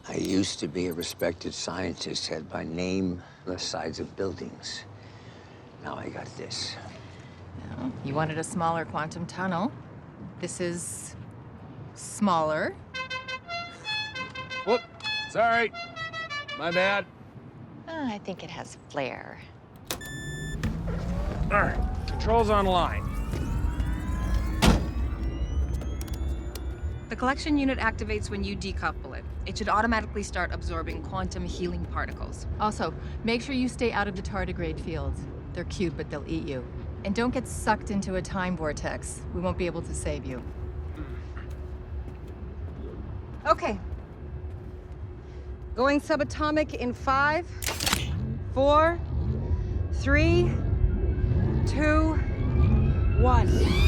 I used to be a respected scientist, head by name, left sides of buildings. Now I got this. Well, you wanted a smaller quantum tunnel. This is smaller. Whoop, sorry. My bad. I think it has flair. All right, controls online. The collection unit activates when you decouple it. It should automatically start absorbing quantum healing particles. Also, make sure you stay out of the tardigrade fields. They're cute, but they'll eat you. And don't get sucked into a time vortex. We won't be able to save you. Okay. Going subatomic in 5, 4, 3, 2, 1.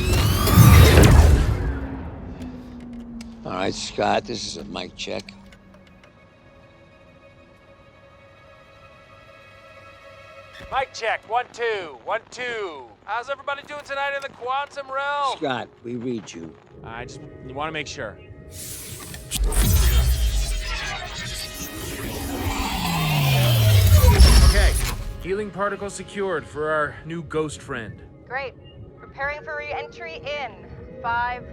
All right, Scott, this is a mic check. Mic check, 1, 2, 1, 2. How's everybody doing tonight in the quantum realm? Scott, we read you. I just want to make sure. Okay, healing particle secured for our new ghost friend. Great. Preparing for re-entry in 5,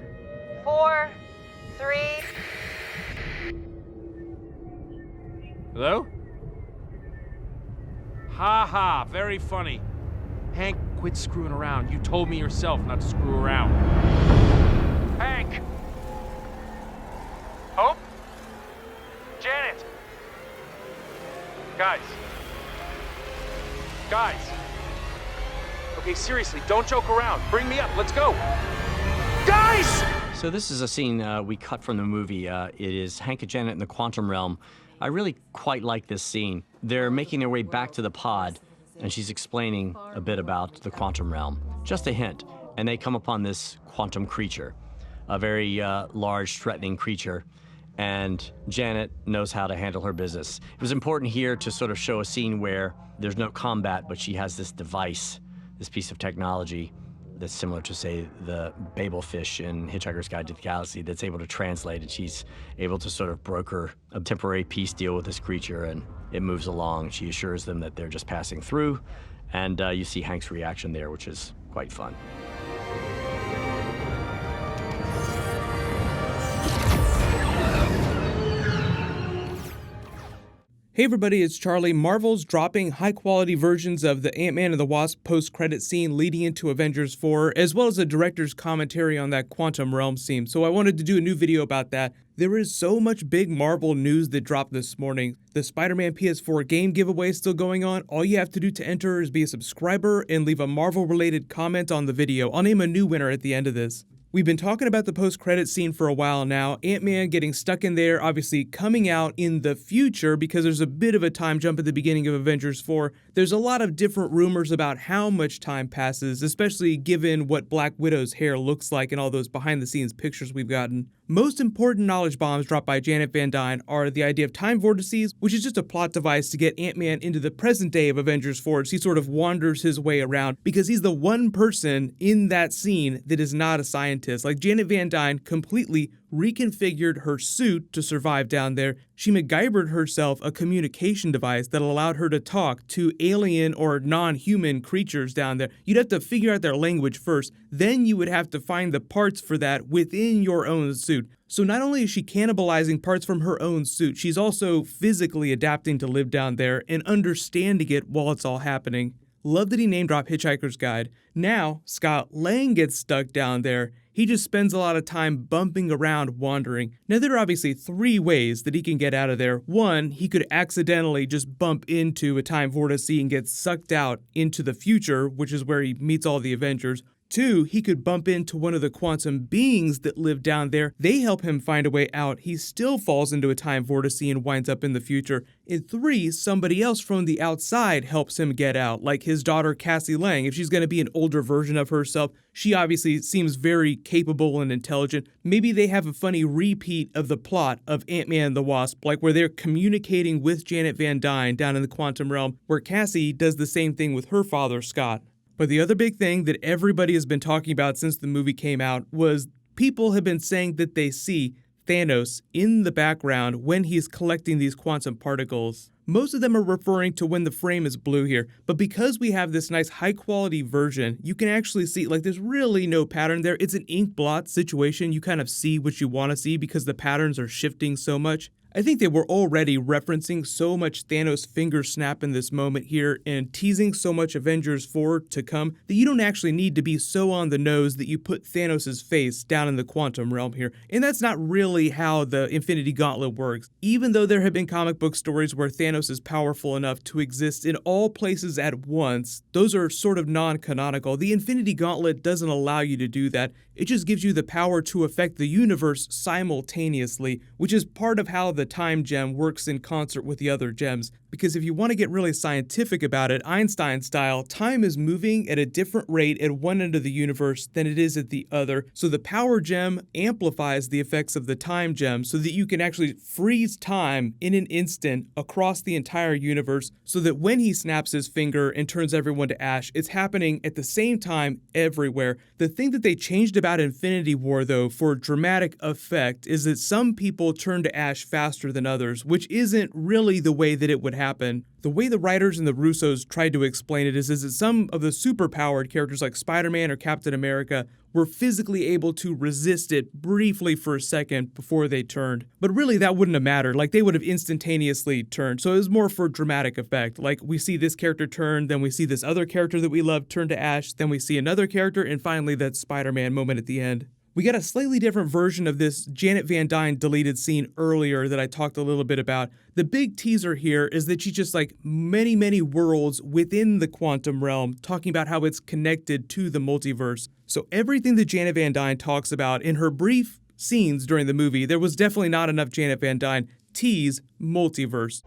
4, 3. Hello? Ha ha, very funny. Hank, quit screwing around. You told me yourself not to screw around. Hank! Hope? Janet! Guys. Guys. Okay, seriously, don't joke around. Bring me up, let's go. Guys! So this is a scene we cut from the movie. It is Hank and Janet in the quantum realm. I really quite like this scene. They're making their way back to the pod, and she's explaining a bit about the quantum realm. Just a hint, and they come upon this quantum creature, a very large, threatening creature, and Janet knows how to handle her business. It was important here to sort of show a scene where there's no combat, but she has this device, this piece of technology that's similar to, say, the Babel fish in Hitchhiker's Guide to the Galaxy that's able to translate, and she's able to sort of broker a temporary peace deal with this creature, and it moves along. She assures them that they're just passing through, and you see Hank's reaction there, which is quite fun. Hey everybody, it's Charlie. Marvel's dropping high-quality versions of the Ant-Man and the Wasp post-credit scene leading into Avengers 4, as well as a director's commentary on that quantum realm scene, so I wanted to do a new video about that. There is so much big Marvel news that dropped this morning. The Spider-Man PS4 game giveaway is still going on. All you have to do to enter is be a subscriber and leave a Marvel-related comment on the video. I'll name a new winner at the end of this. We've been talking about the post-credits scene for a while now. Ant-Man getting stuck in there, obviously coming out in the future because there's a bit of a time jump at the beginning of Avengers 4. There's a lot of different rumors about how much time passes, especially given what Black Widow's hair looks like and all those behind-the-scenes pictures we've gotten. Most important knowledge bombs dropped by Janet Van Dyne are the idea of time vortices, which is just a plot device to get Ant-Man into the present day of Avengers 4 as he sort of wanders his way around because he's the one person in that scene that is not a scientist. Like, Janet Van Dyne completely reconfigured her suit to survive down there. She MacGyvered herself a communication device that allowed her to talk to alien or non-human creatures down there. You'd have to figure out their language first, then you would have to find the parts for that within your own suit. So not only is she cannibalizing parts from her own suit, she's also physically adapting to live down there and understanding it while it's all happening. Love that he name-dropped Hitchhiker's Guide. Now, Scott Lang gets stuck down there. He just spends a lot of time bumping around, wandering. Now, there are obviously 3 ways that he can get out of there. 1, he could accidentally just bump into a time vortex and get sucked out into the future, which is where he meets all the Avengers. 2, he could bump into one of the quantum beings that live down there. They help him find a way out. He still falls into a time vortex and winds up in the future. And 3, somebody else from the outside helps him get out, like his daughter Cassie Lang. If she's going to be an older version of herself, she obviously seems very capable and intelligent. Maybe they have a funny repeat of the plot of Ant-Man and the Wasp, like where they're communicating with Janet Van Dyne down in the quantum realm, where Cassie does the same thing with her father, Scott. But the other big thing that everybody has been talking about since the movie came out was people have been saying that they see Thanos in the background when he's collecting these quantum particles. Most of them are referring to when the frame is blue here, but because we have this nice high quality version, you can actually see like there's really no pattern there. It's an ink blot situation. You kind of see what you want to see because the patterns are shifting so much. I think they were already referencing so much Thanos finger snap in this moment here and teasing so much Avengers 4 to come that you don't actually need to be so on the nose that you put Thanos' face down in the quantum realm here. And that's not really how the Infinity Gauntlet works. Even though there have been comic book stories where Thanos is powerful enough to exist in all places at once, those are sort of non-canonical. The Infinity Gauntlet doesn't allow you to do that. It just gives you the power to affect the universe simultaneously, which is part of how the time gem works in concert with the other gems. Because if you want to get really scientific about it, Einstein style, time is moving at a different rate at one end of the universe than it is at the other. So the power gem amplifies the effects of the time gem so that you can actually freeze time in an instant across the entire universe so that when he snaps his finger and turns everyone to ash, it's happening at the same time everywhere. The thing that they changed about Infinity War, though, for dramatic effect is that some people turn to ash faster than others, which isn't really the way that it would happen. The way the writers and the Russos tried to explain it is that some of the superpowered characters like Spider-Man or Captain America were physically able to resist it briefly for a second before they turned. But really that wouldn't have mattered, like they would have instantaneously turned. So it was more for dramatic effect. Like we see this character turn, then we see this other character that we love turn to ash, then we see another character, and finally that Spider-Man moment at the end. We got a slightly different version of this Janet Van Dyne deleted scene earlier that I talked a little bit about. The big teaser here is that she's just like many, many worlds within the quantum realm, talking about how it's connected to the multiverse. So everything that Janet Van Dyne talks about in her brief scenes during the movie, there was definitely not enough Janet Van Dyne tease multiverse.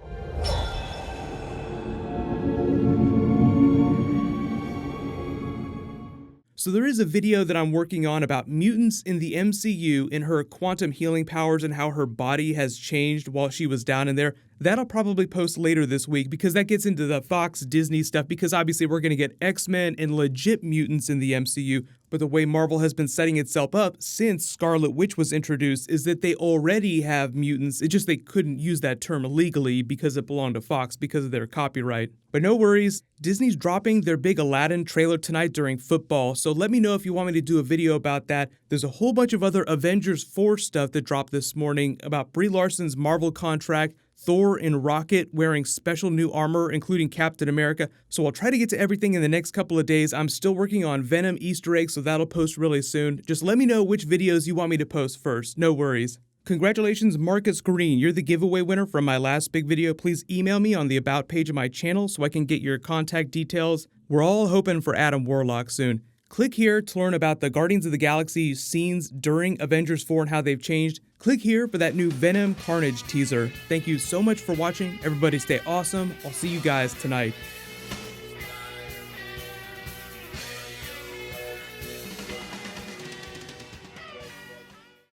So there is a video that I'm working on about mutants in the MCU and her quantum healing powers and how her body has changed while she was down in there. That'll probably post later this week because that gets into the Fox Disney stuff because obviously we're going to get X-Men and legit mutants in the MCU. But the way Marvel has been setting itself up since Scarlet Witch was introduced is that they already have mutants. It's just they couldn't use that term legally because it belonged to Fox because of their copyright. But no worries, Disney's dropping their big Aladdin trailer tonight during football, so let me know if you want me to do a video about that. There's a whole bunch of other Avengers 4 stuff that dropped this morning about Brie Larson's Marvel contract, Thor and Rocket wearing special new armor, including Captain America. So I'll try to get to everything in the next couple of days. I'm still working on Venom Easter eggs, so that'll post really soon. Just let me know which videos you want me to post first. No worries. Congratulations, Marcus Green. You're the giveaway winner from my last big video. Please email me on the About page of my channel so I can get your contact details. We're all hoping for Adam Warlock soon. Click here to learn about the Guardians of the Galaxy scenes during Avengers 4 and how they've changed. Click here for that new Venom Carnage teaser. Thank you so much for watching. Everybody stay awesome. I'll see you guys tonight.